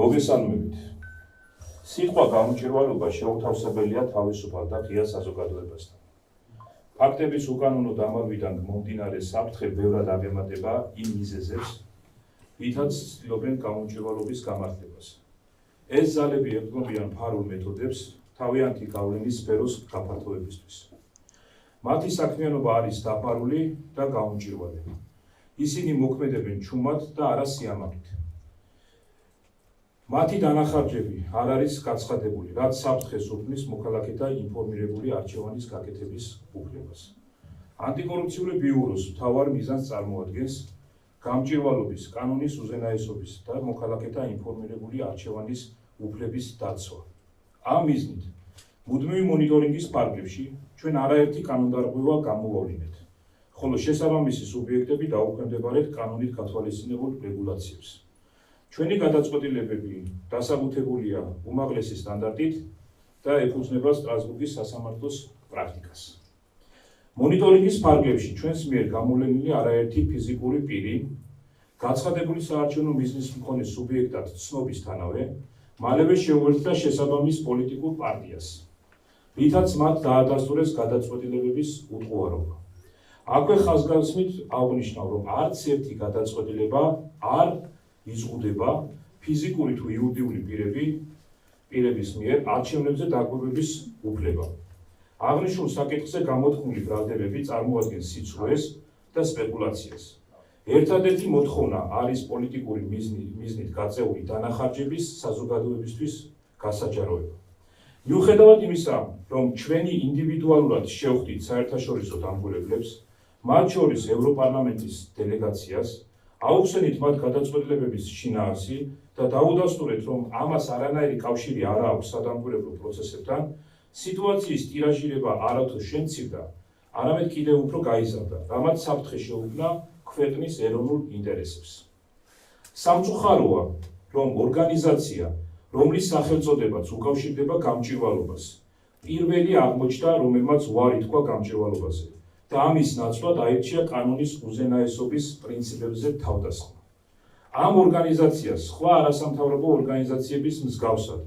მოგესალმებით. სიტყვა გამჭვირვალობა შეუთავსებელია თავისუფალ და ღია საზოგადოებასთან. ფაქტების უკანონო დამალვიდან მომდინარე საფრთხე ბევრად აღემატება იმ მიზეზებს, ვითაც ცდილობენ გამჭვირვალობის გამართლებას. ეს ძალები ეყრდნობიან ფარულ მეთოდებს თავიანთი გავლენის სფეროს გაფართოებისთვის. მათი საქმიანობა არის დაფარული და გამჭვირვალე. ისინი მოქმედებენ ჩუმად და არა სიამოვნებით. მათი დანახარჯები არ არის გაცხადებული, რაც საფრთხეს უბნის მოქალაქეთა ინფორმირებული არჩევანის გაკეთების უფლებას. ანტიკორუფციული ბიუროს მთავარ მიზანს წარმოადგენს გამჭვირვალობის, კანონის უზენაესობის და მოქალაქეთა ინფორმირებული არჩევანის უფლების დაცვა. ამ მიზნით მუდმივი მონიტორინგის ფარგლებში ჩვენ არაერთი კანონდარღვევა გამოვავლინეთ, ხოლო შესაბამისი სუბიექტები დაუქვემდებარეთ კანონით გათვალისწინებულ რეგულაციებს. ჩვენი გადაწყვეტილებები დასაბუთებულია უმაღლესი სტანდარტით და ეფუძნება სტრასბურგის სასამართლოს პრაქტიკას. მონიტორინგის ფარგლებში ჩვენს მიერ გამოვლენილი არაერთი ფიზიკური პირი, გაცხადებული საარჩევნო მიზნის მქონე სუბიექტად ცნობისთანავე, მალევე შეუერთდა შესაბამის პოლიტიკურ პარტიას, რითაც მათ დაადასტურეს გადაწყვეტილებების უტყუარობა. აქვე ხაზგასმით აღნიშნავ, რომ არც ერთი გადაწყვეტილება არ იზღუდება ფიზიკური თუ იურიდიული პირების მიერ არჩევნებზე დაკვირვების უფლება. აღნიშნულ საკითხზე გამოთქმული ბრალდებები წარმოადგენს სიცრუეს და სპეკულაციას. ერთადერთი მოთხოვნა არის პოლიტიკური მიზნით გაწეული დანახარჯების საზოგადოებისთვის გასაჯაროება. მიუხედავად იმისა, რომ ჩვენი ინდივიდუალურად შევხვდით საერთაშორისო დამკვირვებლებს, მათ შორის ევროპარლამენტის დელეგაციას, აუხსენით მათ გადაწყვეტილებების შინაარსი და დაუდასტურეთ, რომ ამას არანაირი კავშირი არ აქვს სადამკვირვებლო პროცესებთან, სიტუაციის ტირაჟირება არათუ შემცირდა, არამედ კიდევ უფრო გაიზარდა, რამაც საფრთხე შეუქმნა ქვეყნის ეროვნულ ინტერესებს. სამწუხაროა, რომ ორგანიზაცია, რომლის სახელწოდებაც უკავშირდება გამჭვირვალობას, პირველი აღმოჩნდა, რომელმაც უარი თქვა გამჭვირვალობაზე და ამის ნაცვლად აირჩია კანონის უზენაესობის პრინციპებზე თავდასხმა. ამ ორგანიზაციას სხვა არასამთავრობო ორგანიზაციების მსგავსად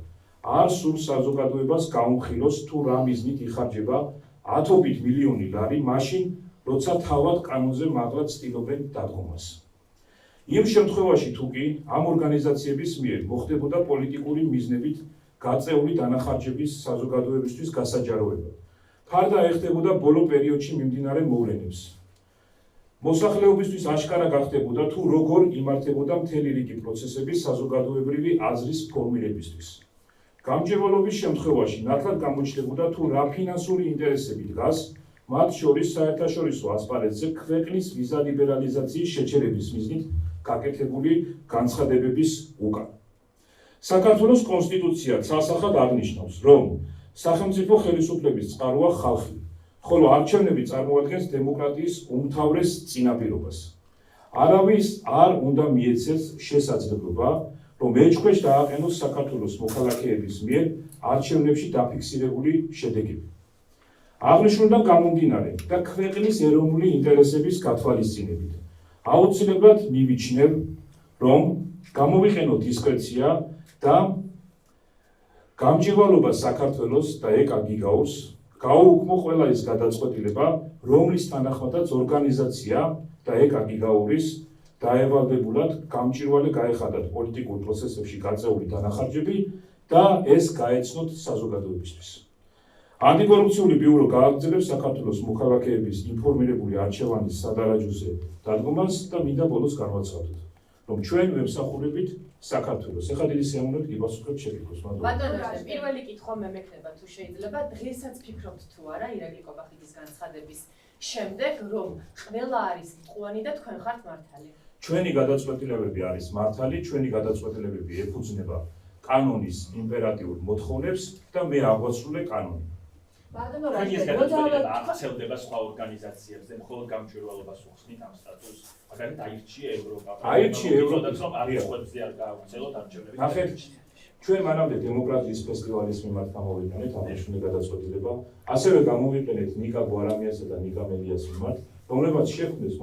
არ სურს საზოგადოებას გაუმხილოს თუ რა მიზნით იხარჯება ათობით მილიონი ლარი მაშინ, როცა თავად კანონზე მაღლა ცდილობენ დადგომას. იმ შემთხვევაში თუ კი ამ ორგანიზაციების მიერ მოხდებოდა პოლიტიკური მიზნებით გაწეული დანახარჯების საზოგადოებისთვის გასაჯაროება, ფარდა ეხდებოდა ბოლო პერიოდში მიმდინარე მოვლენებს. მოსახლეობისთვის აშკარა გახდებოდა თუ როგორ იმართებოდა მთელი რიგი პროცესები საზოგადოებრივი აზრის ფორმირებისთვის. გამჭვირვალობის შემთხვევაში ნათლად გამოჩნდებოდა თუ რა ფინანსური ინტერესები დგას მათ შორის საერთაშორისო ასპარეზზე ქვეყნის ვიზა ლიბერალიზაციის შეჩერების მიზნით გაკეთებული განცხადებების უკან. საქართველოს კონსტიტუცია ცალსახად აღნიშნავს, რომ სახელმწიფო ხელისუფლების წყაროა ხალხი, ხოლო არჩევნები წარმოადგენს დემოკრატიის უმთავრეს წინაპირობას. არავის არ უნდა მიეცეს შესაძლებლობა, რომ ეჭქვეშ დააყენოს საქართველოს მოქალაქეების მიერ არჩევნებში დაფიქსირებული შედეგები. აღნიშნულიდან გამომდინარე და ქვეყნის ეროვნული ინტერესების გათვალისწინებით, აუცილებლად მივიჩნევ, რომ გამოვიყენო დისკრეცია და გამჭვირვალობა საქართველოს და ეკა-გიგაურს გააუქმო ყველა ის გადაწყვეტილება, რომლის თანახმადაც ორგანიზაცია და ეკა-გიგაურის დაევალდებულად გამჭვირვალე გაეხადათ პოლიტიკურ პროცესებში გაწეული დანახარჯები და ეს გაეცნოთ საზოგადოებისთვის. ანტიკორუფციული ბიურო გააგრძელებს საქართველოს მოქალაქეების ინფორმირებული არჩევანის სადარაჯოზე დადგომას და მინდა ბოლოს განვაცხადოთ, რომ ჩვენ ვემსახურებით საქართველოს. ეხლა დიდი სიამოვნებით გიპასუხებთ შეკითხვას. ბატონო, პირველი კითხვა მე მექნება თუ შეიძლება დღესაც ფიქრობთ თუ არა ირაკლი კობახიძის განცხადების შემდეგ, რომ ყველა არის მტყუანი და თქვენ ხართ მართალი. ჩვენი გადაწყვეტილებები არის მართალი, ჩვენი გადაწყვეტილებები ეფუძნება კანონის იმპერატიულ მოთხოვნებს და მე აღვაცრული კანონი. ახსენდება სხვა ორგანიზაციებზე, მხოლოდ გამჭვირვალობას უხსნით ამ სტატუსს, მაგალითად აირჩია ევროპა. აირჩია ევროპა. არჩევნებზე არ გააგრძელოთ არჩევნები. ნახეთ, ჩვენ მანამდე დემოკრატიის ფესტივალის მიმართ გამოვიყენეთ აღნიშნული გადაწყვეტილება, ასევე გამოვიყენეთ ნიკა გვარამიასა და ნიკა მელიას მიმართ, რომლებიც შექმნეს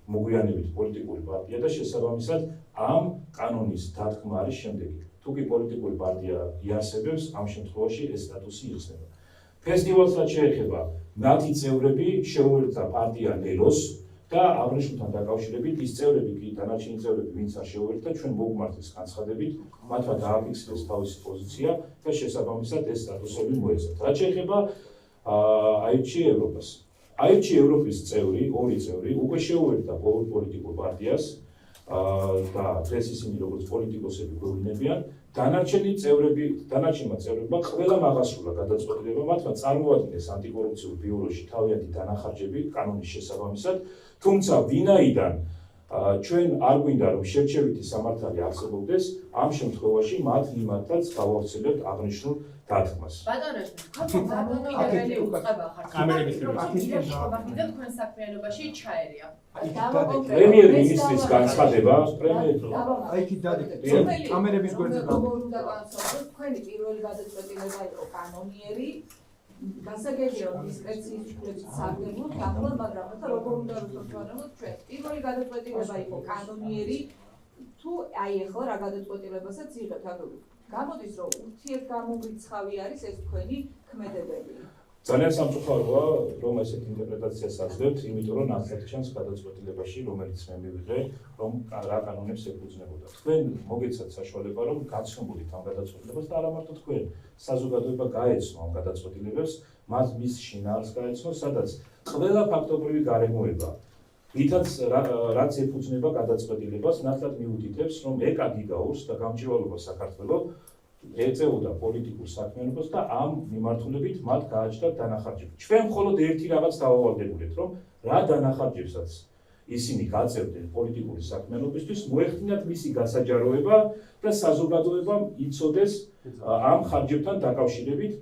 მოგვიანებით პოლიტიკური პარტია და შესაბამისად ამ კანონის დათქმა არის შემდეგი. თუ კი პოლიტიკური პარტია იარსებებს, ამ შემთხვევაში ეს სტატუსი იხსნება. ფესტივალსაც შეეხება მათი წევრები შეუერთდა პარტია ლელოს და აღნიშნულთან დაკავშირებით ის წევრები კი დანარჩენი წევრები ვინც არ შეუერთდა ჩვენ მოგმართეს განცხადებით მათმა დააფიქსირეს თავისი პოზიცია და შესაბამისად ეს სტატუსები მოეცათ. რაც შეეხება აირჩი ევროპას. აირჩი ევროპის წევრი, ორი წევრი უკვე შეუერთდა პოლიტიკურ პარტიას და დღეს ისინი როგორც პოლიტიკოსები გვეუბნებიან, დანარჩენმა წევრებმა ყველა მაღასრულა გადაწყვეტილება მათმა წარმოადგინეს ანტიკორუფციულ ბიუროში თავიანთი დანახარჯები კანონის შესაბამისად, თუმცა ვინაიდან ჩვენ არ გვინდა რომ შერჩევითი სამართალი არსებობდეს, ამ შემთხვევაში მათ მიმართაც გავავრცელებთ აღნიშნულ დათქმას. ბატონო, თქვენ დამოუკიდებელი უწყება ხართ. თქვენ საქმიანობაში ჩაერია. პრემიერ-მინისტრის განცხადება, კამერების გვერდზე უნდა განსაზღვროთ, თქვენი პირველი გადაწყვეტილება იყო კანონიერი, გასაგებია რომ დისკრეციის უფლებებით სარგებლობთ, ახლა მაგრამ როგორ უნდა ვთქვათ, ჩვენ პირველი გადაწყვეტილება იყო კანონიერი, თუ აი ახლა რა გადაწყვეტილებასაც იღებთ, აგრეთვე გამოდის რომ ურთიერთგამომრიცხავი არის ეს თქვენი ქმედებები. ძალიან სამწუხაროა რომ ესეთ ინტერპრეტაციას აძლევთ, იმიტომ რომ ნახეთ ჩანს გადაწყვეტილებაში, რომელიც მე მივიღე, რომ რა კანონებს ეფუძნებოდა. თქვენ მოგეცათ საშუალება რომ გაცნობოდით ამ გადაწყვეტილებას და არა მარტო თქვენ, საზოგადოება გაეცნო ამ გადაწყვეტილებებს, მას მის შინაარსს გაეცნო, სადაც ყველა ფაქტობრივი გარემოება რაც ეფუძნება გადაწყვეტილებას, ნათლად მიუთითებს, რომ ეკა გიგაურს და გამჭირვალობა საქართველოს ეწეოდა პოლიტიკურ საქმიანობას და ამ მიმართულებით მათ გააჩნდათ დანახარჯები. ჩვენ მხოლოდ ერთი რაღაც დავავალდებოდეთ, რომ რა დანახარჯებსაც ისინი გაწევდნენ პოლიტიკური საქმიანობისთვის, მოეხდინათ მისი გასაჯაროება და საზოგადოებამ იცოდეს ამ ხარჯებთან დაკავშირებით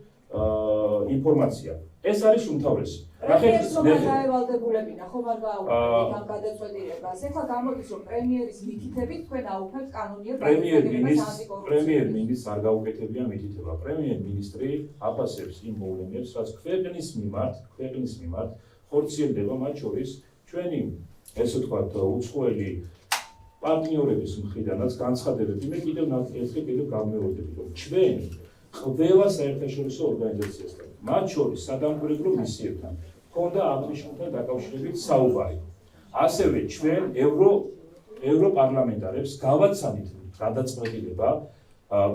ინფორმაცია. ეს არის უმთავრესი. გაევალდებულებინა ხომ არ გააუქმებთ ამ გადაწყვეტილებას. ეხლა გამოდის რომ პრემიერის მითითებით თქვენ აუქმებთ კანონიერ პრემიერ-მინისტრს არ გაუკეთებია მითითება. პრემიერ-მინისტრი აფასებს იმ მოვლენებს, რაც ქვეყნის მიმართ ხორციელდება, მათ შორის ჩვენი ესე ვთქვათ უცხოელი პარტნიორების მხრიდანაც განცხადებები. მე კიდევ გამეორდები, რომ ჩვენ ყველა საერთაშორისო ორგანიზაციასთან, მათ შორის სადამკვირვებლო მისიებთან ჰქონდა აღნიშნულთან დაკავშირებით საუბარი. ასევე ჩვენ ევროპარლამენტარებს გავაცანით გადაწყვეტილება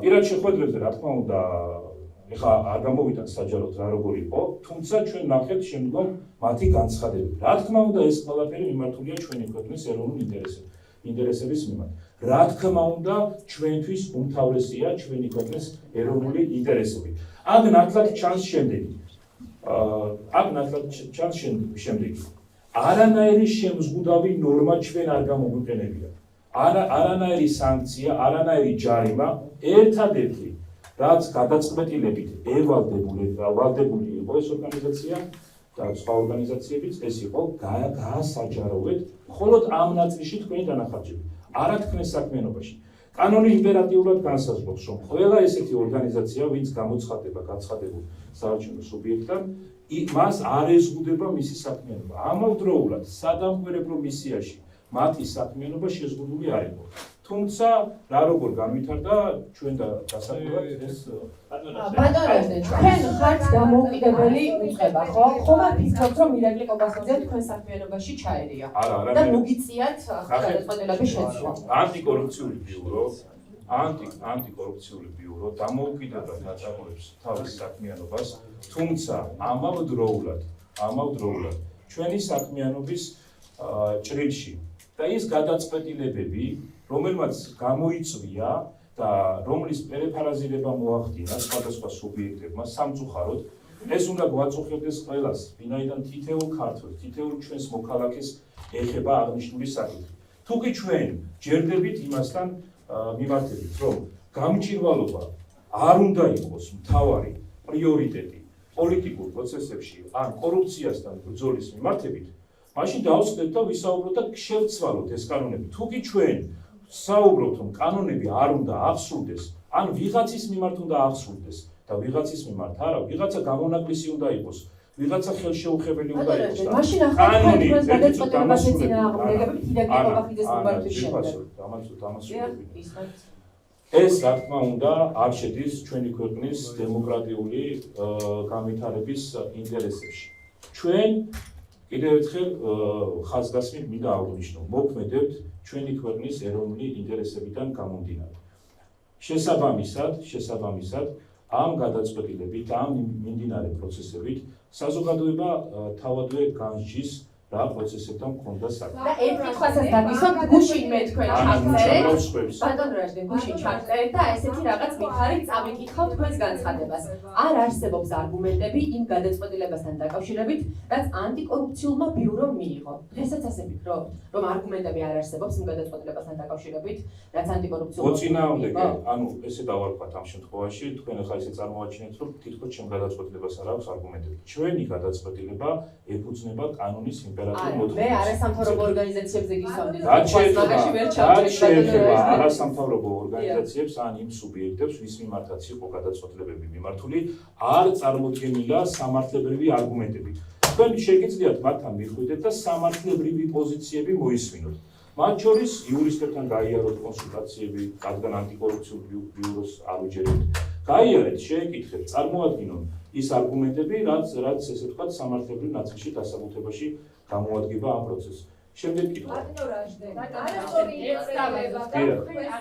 პირად შეხვედრებზე, რა თქმა უნდა, ეხლა არ გამოვიტან საჯაროდ რა როგორ იყო, თუმცა ჩვენ ნახეთ შემდგომ მათი განცხადებები. რა თქმა უნდა, ეს ყველაფერი მიმართულია ჩვენი ქვეყნის ეროვნულ ინტერესების მიმართ. რა თქმა უნდა, ჩვენთვის უმთავრესია ჩვენი ქვეყნის ეროვნული ინტერესები. აქ ნათლად ჩანს შემდეგი. არანაირი შემზღუდავი ნორმა ჩვენ არ გამოგვიყენებია. არანაირი სანქცია, არანაირი ჯარიმა, ერთადერთი რაც გადაწყვეტილებით ვალდებული იყო ეს ორგანიზაცია და სხვა ორგანიზაციებიც, ეს იყო გაასაჯაროვეთ მხოლოდ ამ ნაწილში თქვენი დანახარჯები. არა თქვენ საქმიანობაში. კანონი იმპერატიულად განსაზღვრავს, რომ ყველა ესეთი ორგანიზაცია, ვინც გამოცხადდება გაცხადებულ საარჩევნო სუბიექტთან, მას არ ეზღუდება მისი საქმიანობა. ამავდროულად, სადამკვირვებლო მისიაში მათი საქმიანობა შეზღუდული არ იყო. თუმცა, რა როგორ განვითარდა, ჩვენ და დასაკვირად ეს ბატონო, თქვენ ხართ დამოუკიდებელი უწყება, ხო? ხომ არ ფიქრობთ, რომ ირაკლი კობახიძე თქვენ საქმიანობაში ჩაერია? არა, და მოგიწიათ გადაწყვეტილების შეცვლა. ანტიკორუფციული ბიურო დამოუკიდებლად აწარმოებს თავის საქმიანობას, თუმცა ამავდროულად ჩვენი საქმიანობის ჭრილში და ის გადაწყვეტილებები, რომელმაც გამოიწვია და რომლის პერიფრაზირება მოახდინა სხვადასხვა სუბიექტებმა სამწუხაროდ, ეს უნდა გვაწუხებდეს ყველას, ვინაიდან თითოეულ ქართველს, თითოეულ ჩვენს მოქალაქეს ეხება აღნიშნული საკითხი. თუ კი ჩვენ ჯერდებით იმასთან მიმართებით, რომ გამჭირვალობა არ უნდა იყოს მთავარი პრიორიტეტი პოლიტიკურ პროცესებში ან კორუფციასთან ბრძოლის მიმართებით, მაშინ დავსვდეთ და ვისაუბროთ და შევცვალოთ ეს კანონები. თუ კი ჩვენ საუბრობთ, რომ კანონები არ უნდა აღსრულდეს, ან ვიღაცის მიმართ უნდა აღსრულდეს და ვიღაცის მიმართ არა, ვიღაცა გამონაკლისი უნდა იყოს, ვიღაცა ხელშეუხებელი უნდა ბატონო, იყოს და მაშინ ახლა კანონი თქვენს ერთი გადაწყვეტილებას დამასრულებელი. ეწინააღმდეგებით ირაკლი ყობახიძეს მიმართვის შემდეგ. დამასრულებელი. ეს რა თქმა უნდა არ შედის ჩვენი ქვეყნის დემოკრატიული განვითარების ინტერესებში. ჩვენ კიდევ ერთხელ ხაზგასმით მინდა აღვნიშნო, მოქმედებთ ჩვენი ქვეყნის ეროვნული ინტერესებიდან გამომდინარე. შესაბამისად, ამ გადაწყვეტილებით, ამ მიმდინარე პროცესებით საზოგადოება თავადვე განსჯის რა პროცესებთან მქონდა საქმე. და ერთ კითხვასაც დაგისვამთ, გუშინ მე თქვენ ჩაგწერეთ. ჩაგწერეთ. ბატონ რაჟდენ, გუშინ ჩაგწერეთ და ესეთი რაღაც მითხარით წავიკითხავ თქვენს განცხადებას. არ არსებობს არგუმენტები იმ გადაწყვეტილებასთან დაკავშირებით, რაც ანტიკორუფციულმა ბიურომ მიიღო. დღესაც ასე ვფიქრობ, რომ არგუმენტები არ არსებობს იმ გადაწყვეტილებასთან დაკავშირებით, რაც ანტიკორუფციულმა მოწინააღმდეგე, ანუ ესე დავარქვათ ამ შემთხვევაში, თქვენ ახლა ისე წარმოაჩინეთ, რომ თითქოს ჩემ გადაწყვეტილებას არ აქვს არგუმენტები. ჩვენი გადაწყვეტილება ეფუძნება კანონის მე არასამთავრობო ორგანიზაციებზე გისვამდი. რაც შეეხება არასამთავრობო ორგანიზაციებს ან იმ სუბიექტებს, ვის მიმართაც იყო გადაწყვეტილებები მიმართული, არ წარმოდგენილა სამართლებრივი არგუმენტები. თქვენ შეგიძლიათ მათთან მიხვიდეთ და სამართლებრივი პოზიციები მოისმინოთ. მათ შორის იურისტებთან გაიაროთ კონსულტაციები, რადგან ანტიკორუფციულ ბიუროს არ უჯერებთ. გაიარეთ, შეეკითხეთ, წარმოადგინოთ ის არგუმენტები, რაც ესე ვთქვათ, სამართლებრივ ნაწილში დასაბუთებაში გამოადგება ამ პროცესს. შემდეგ კითხვა. თქვენ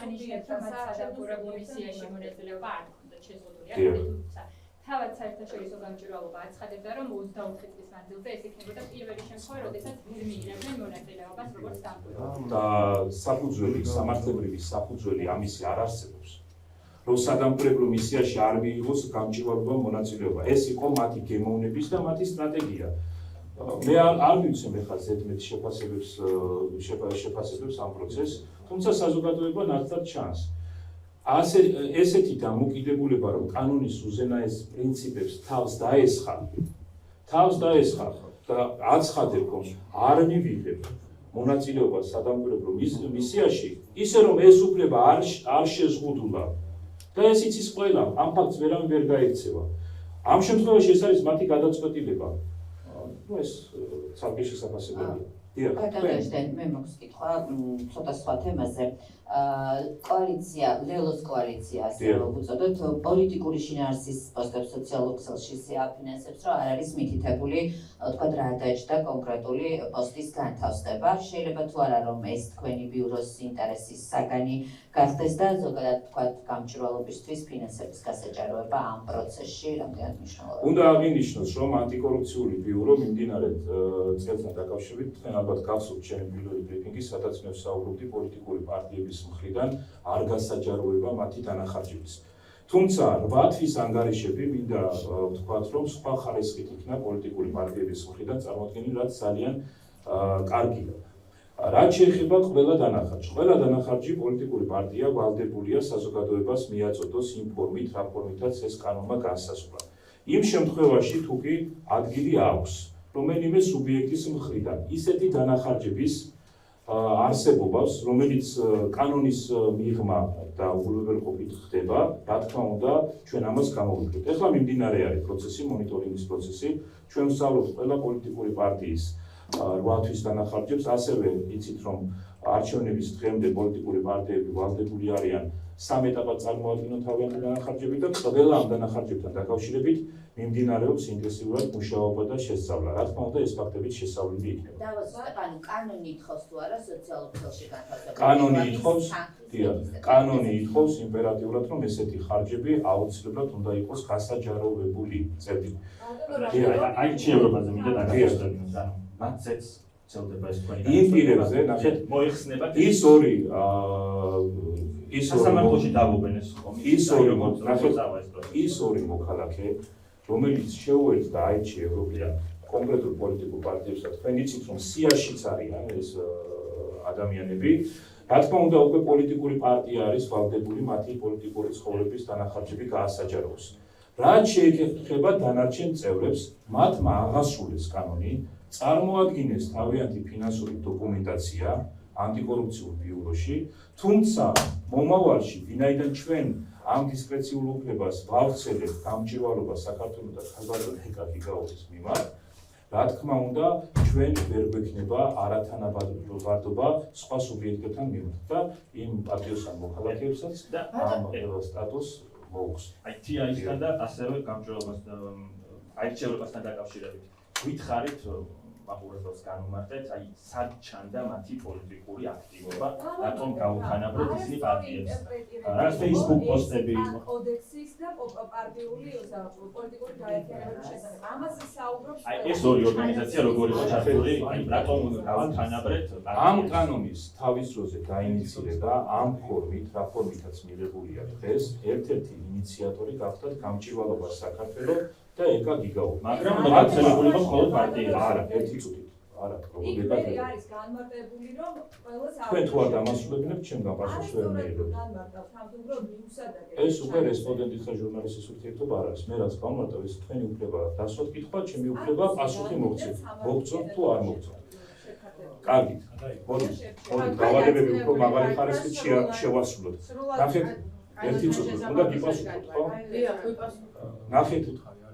აღნიშნეთ, რომ მათ სადამკვირვებლო მისიაში მონაწილეობა არ ჰქონდათ შეზღუდული, თუმცა თავად საერთაშორისო გამჭვირვალობა აცხადებდა, რომ 24 წლის მანძილზე ეს იქნებოდა პირველი შემთხვევა, როდესაც მიიღებდნენ მონაწილეობას როგორც დამკვირვებელი. და საფუძველი, სამართლებრივი საფუძველი ამისი არ არსებობს. რომ სადამკვირვებლო მისიაში არ მიიღოს გამჭვირვალობა მონაწილეობა. ეს იყო მათი გემოვნების და მათი სტრატეგია. მე არ მივცემ ახლა ზედმეტ შეფასებებს ამ პროცესს, თუმცა საზოგადოება ნათლად ჩანს. ესეთი დამოკიდებულება, რომ კანონის უზენაეს პრინციპებს თავს დაესხა და აცხადებ, რომ არ მივიღებ მონაწილეობას სადამკვირვებლო მისიაში, ისე რომ ეს უფლება არ შეზღუდულა და ეს იცის ყველა, ამ ფაქტს ვერავინ ვერ გაექცევა. ამ შემთხვევაში ეს არის მათი გადაწყვეტილება. ეს ცალკე შესაძლებელია. ბატონო, მე მაქვს კითხვა ცოტა სხვა თემაზე. კოალიცია, ლელოს კოალიცია, ასე ვუწოდოთ, პოლიტიკური შინაარსის პოსტებს სოციალურ ქსელში შეაფინანსებს, რომ არ არის მითითებული, თქვა რა დაეჭდა კონკრეტული პოსტის განთავსება. შეიძლება თუ არა რომ ეს თქვენი ბიუროს ინტერესის საგანი გახდეს და ზოგადად თქვა გამჭვირვალობისთვის ფინანსების გასაჭაროება ამ პროცესში რამდენად მნიშვნელოვანია. უნდა აღინიშნოს, რომ ანტიკორუფციული ბიურო მიმდინარე წელთან დაკავშირებით თქვენ ალბათ გახსოვთ ჩემი პირველი ბრიფინგი, სადაც მე ვსაუბრობდი პოლიტიკური პარტიების მხრიდან არ გასაჯაროება მათი დანახარჯების. თუმცა 8 თვის ანგარიშები მინდა ვთქვათ, რომ სხვა ხარისხით იქნა პოლიტიკური პარტიების მხრიდან წარმოქმნილი, რაც ძალიან კარგია. რაც შეეხება ყველა დანახარჯი პოლიტიკური პარტია ვალდებულია საზოგადოებას მიაწოდოს იმ ფორმით, რა ფორმითაც ეს კანონმა განსაზღვრა. იმ შემთხვევაში თუ კი ადგილი აქვს რომელიმე სუბიექტის მხრიდან ისეთი დანახარჯების არსებობას, რომელიც კანონის მიღმა და უბრალოდ ხდება, რა თქმა უნდა, ჩვენ ამას გამოვიყენებთ. ეხლა მიმდინარე არის პროცესი, მონიტორინგის პროცესი, ჩვენ ვსწავლობთ ყველა პოლიტიკური პარტიის 8 თვის დანახარჯებს, ასევე იცით, რომ არჩევნების დღემდე პოლიტიკური პარტიები ვალდებული არიან 3 ეტაპად წარმოადგინონ თავიანთი დანახარჯები და ყველა ამ დანახარჯებთან დაკავშირებით მიმდინარეობს ინტენსიურად მუშაობა და შესწავლა. რა თქმა უნდა, ეს ფაქტებით შესწავლილი იქნება. კანონი ითხოვს თუ არა სოციალურ ქსელში განთავსება. კანონი ითხოვს იმპერატიულად, რომ ესეთი ხარჯები აუცილებლად უნდა იყოს გასაჯაროვებული წერტილი. აი ჩიევრობაზე მინდა დაგახსოვდეს. მათაც ცელდება ეს თქვენი. იმ პირებზე ნახეთ, მოიხსნება ის ორი სასამართლოში დავობენ ეს ხომ. ის ორი მოქალაქე, რომელიც შეუერთდა აიჩი ევროპიდან კონკრეტულ პოლიტიკურ პარტიებს და თქვენ იცით, რომ სიაშიც არიან ეს ადამიანები. რა თქმა უნდა, უკვე პოლიტიკური პარტია არის ვალდებული მათი პოლიტიკური ცხოვრების დანახარჯები გაასაჯაროს. რაც შეეხება დანარჩენ წევრებს, მათმა აღასრულეს კანონი, წარმოადგინეს თავიანთი ფინანსური დოკუმენტაცია, ანტიკორუფციულ ბიუროში, თუმცა მომავალში ვინაიდან ჩვენ ამ დისკრეციულ უფლებას ვავრცელებთ გამჭირვალობას საქართველოს და საზღვარგარეთ გიგაურის მიმართ, რა თქმა უნდა, ჩვენ ვერ გვექნება არათანაბარდობა სხვა სუბიექტებთან მიმართ და იმ პატიოსან მოქალაქეებსაც ამ სტატუსს მოუხს. აი TI-სთან და ასევე გამჭირვალობასთან აირჩევებასთან დაკავშირებით გითხარით მაყურებელს განუმარტეთ, აი სად ჩანდა მათი პოლიტიკური აქტივობა, რატომ გაუთანაბრეთ ისინი პარტიებს. რა Facebook პოსტები კოდექსის და პარტიული პოლიტიკური გაერთიანების შესახებ. ამაზე საუბრობს. აი ეს ორი ორგანიზაცია როგორ იყო ჩართული, აი რატომ გაუთანაბრეთ ამ კანონის თავის დროზე დაინიცირება ამ ფორმით, რა ფორმითაც მიღებულია დღეს, ერთ-ერთი ინიციატორი გახდათ გამჭირვალობა საქართველოს და ეკა გიგაური. მაგრამ გავრცელებული იყო მხოლოდ პარტიები. არა, ერთი წუთით. არა, იქ მე არის განმარტებული, რომ ყველას თქვენ თუ არ დამასრულებინებთ, ჩემგან პასუხს ვერ მიიღებთ. ეს უკვე რესპონდენტისა ჟურნალისტის ურთიერთობა არ არის. მე რაც გავმარტავ, ეს თქვენი უფლებაა. დასვათ კითხვა, ჩემი უფლებაა პასუხი მოგცეთ. მოგწონთ თუ არ მოგწონთ. კარგით. მოდით, დავალებები უფრო მაღალი ხარისხით შევასრულოთ. ნახეთ, ერთი წუთით უნდა გიპასუხოთ, ხო? ნახეთ,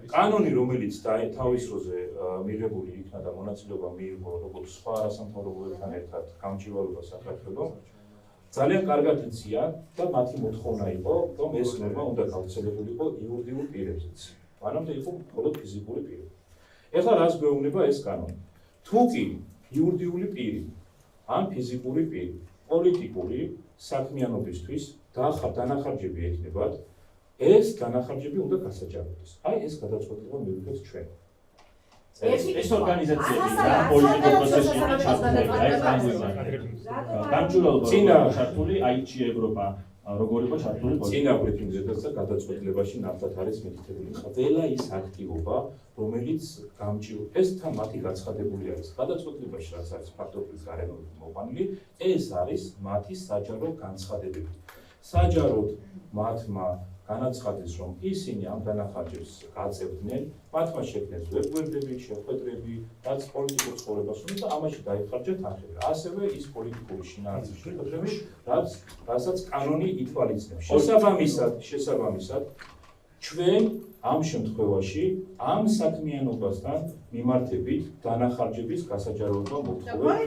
კანონი, რომელიც თავის დროზე მიღებული იქნა და მონაწილეობა მიიღო როგორც სხვა არასამთავრობოებთან ერთად გამჭირვალობა საქართველოს, ძალიან კარგად იციან და მათი მოთხოვნა იყო, რომ ეს ნორმა უნდა გავრცელებულიყო იურიდიულ პირებზეც. მანამდე იყო მხოლოდ ფიზიკური პირები. ეხლა რას გვეუბნება ეს კანონი? თუ კი იურიდიული პირი ან ფიზიკური პირი პოლიტიკური საქმიანობისთვის დანახარჯები ექნებათ, ეს დანახარჯები უნდა გასაჯაროდეს. აი ეს გადაწყვეტილება მივიღებთ ჩვენ. ეს ორგანიზაციები რა პოლიტიკურ პროცესში იყო ჩართული, აი ეს გამჭირვალობა ჩართული, აიჩი ევროპა როგორ იყო ჩართული წინა ბრიფინგზედაც და გადაწყვეტილებაში ნახეთ არის მითითებული ყველა ის აქტივობა, რომელიც ეს თან მათი გაცხადებული არის. გადაწყვეტილებაში რაც არის ფაქტობრივად გარემოებით მოყვანილი, ეს არის მათი საჯარო განცხადებები. საჯაროდ მათმა განაცხადეს, რომ ისინი ამ დანახარჯებს გაწევდნენ, მათმა შექმნეს ვებგვერდები, შეხვედრები, რაც პოლიტიკურ ცხოვრებას უნდა და ამაში დაიხარჯა თანხები. ასევე ის პოლიტიკური შინაარსის შეხვედრები, რასაც კანონი ითვალისწინებს. შესაბამისად, ჩვენ ამ შემთხვევაში ამ საქმიანობასთან მიმართებით დანახარჯების გასაჯაროება მოვთხოვებთ.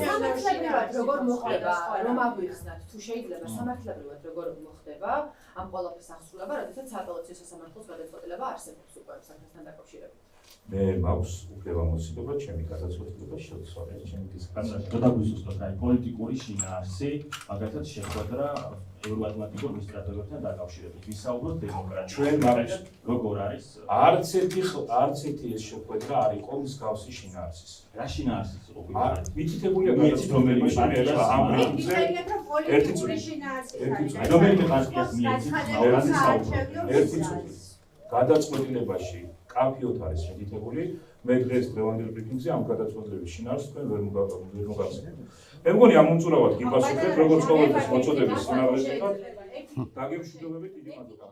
სამართლებრივად როგორ მოხდება, რომ აღვიხსნათ, თუ შეიძლება სამართლებრივად როგორ მოხდება ამ ყველაფრის აღსრულება, როდესაც სააპელაციო სასამართლოს გადაწყვეტილება არსებობს უკვე საქმესთან დაკავშირებით. მე მაქვს უფლება-მოცილება ჩემი გადაწყვეტილება შევცვალე ჩემი დისკუსია. გადაგვისუსტოთ, აი პოლიტიკური შინაარსი, მაგალითად შეხვედრა ევროატლანტიკურ მისტრატორებთან დაკავშირებით. ვისაუბროთ დემოკრატიას. ჩვენ მაქვს როგორ არის? არც ერთი ეს შეხვედრა არ იყო მსგავსი შინაარსის. რა შინაარსის იყო? მითითებულია გადაწყვეტილებაში ამ პრინციპზე ერთი წუთი. რომელი პარტიას მიეცით? ერთი წუთი. გადაწყვეტილებაში კაფიოთ არის შედითებული, მე დღეს დღევანდელ ბრიფინგზე ამ გადაწყვეტილების შინაარსს თქვენ ვერ მოგახსენებთ. მე მგონი ამ უმწურავად გიპასუხეთ, როგორც ყოველთვის მოწოდების სიმაღლეზე და დაგემშვიდობებით დიდი მადლობა.